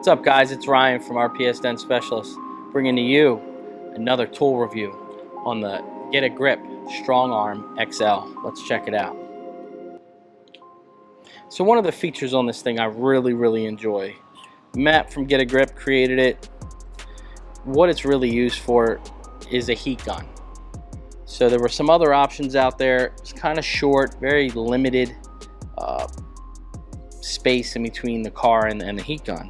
What's up, guys? It's Ryan from RPS Dent Specialists, bringing to you another tool review on the Get a Grip Strong Arm XL. Let's check it out. So one of the features on this thing I really enjoy. Matt from Get a Grip created it. What it's really used for is a heat gun. So there were some other options out there. It's kind of short, very limited space in between the car and the heat gun.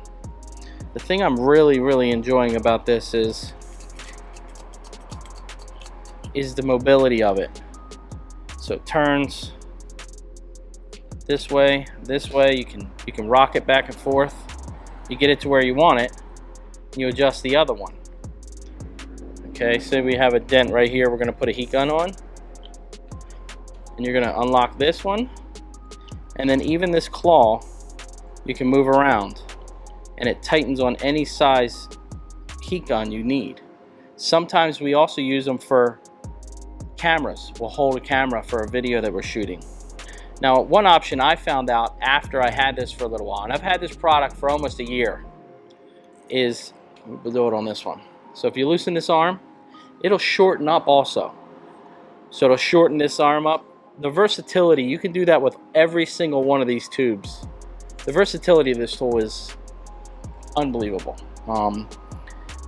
The thing I'm really enjoying about this is the mobility of it. So it turns this way. You can rock it back and forth. You get it to where you want it. You adjust the other one. Okay, so we have a dent right here. We're going to put a heat gun on, and you're going to unlock this one, and then even this claw you can move around, and it tightens on any size heat gun you need. Sometimes we also use them for cameras. We'll hold a camera for a video that we're shooting. Now, one option I found out after I had this for a little while, and I've had this product for almost a year, is we'll do it on this one. So if you loosen this arm, it'll shorten up also. So it'll shorten this arm up. The versatility, you can do that with every single one of these tubes. The versatility of this tool is unbelievable.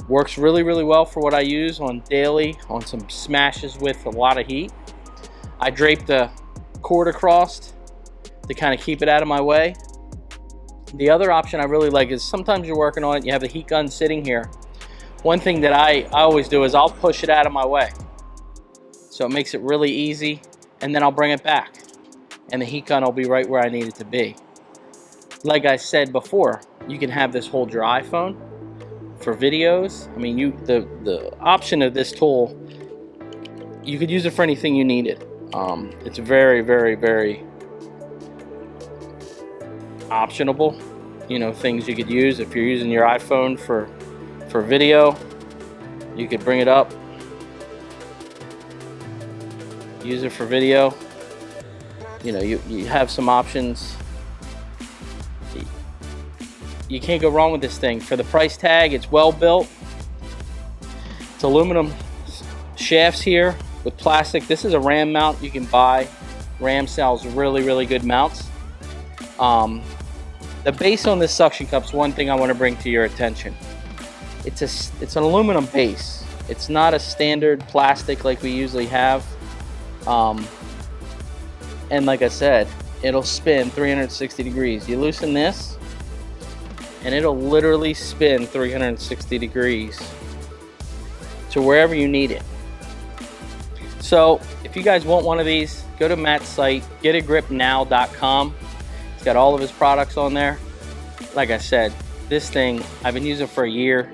Works really well for what I use on daily, on some smashes with a lot of heat. I drape the cord across to kind of keep it out of my way. The other option I really like is sometimes you're working on it, you have the heat gun sitting here. One thing that I always do is I'll push it out of my way. So it makes it really easy, and then I'll bring it back. And the heat gun will be right where I need it to be. Like I said before, you can have this hold your iPhone for videos. I mean, the option of this tool, you could use it for anything you need it. It's very optionable. You know, things you could use if you're using your iPhone for video. You could bring it up, use it for video. You know, you have some options. You can't go wrong with this thing. For the price tag, it's well built. It's aluminum shafts here with plastic. This is a ram mount you can buy. Ram sells really good mounts. The base on this suction cup is one thing I want to bring to your attention. It's an aluminum base. It's not a standard plastic like we usually have. And like I said, it'll spin 360 degrees. You loosen this, and it'll literally spin 360 degrees to wherever you need it. So if you guys want one of these, go to Matt's site, getagripnow.com. He's got all of his products on there. Like I said, this thing, I've been using it for a year.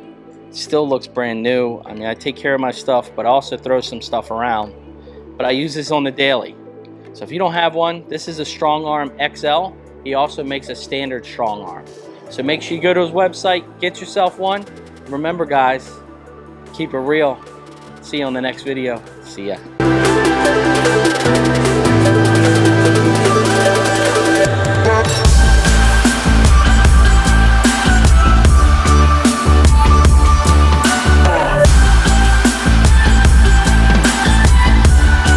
Still looks brand new. I mean, I take care of my stuff, but I also throw some stuff around. But I use this on the daily. So if you don't have one, this is a Strong Arm XL. He also makes a standard Strong Arm. So make sure you go to his website, get yourself one. Remember, guys, keep it real. See you on the next video. See ya.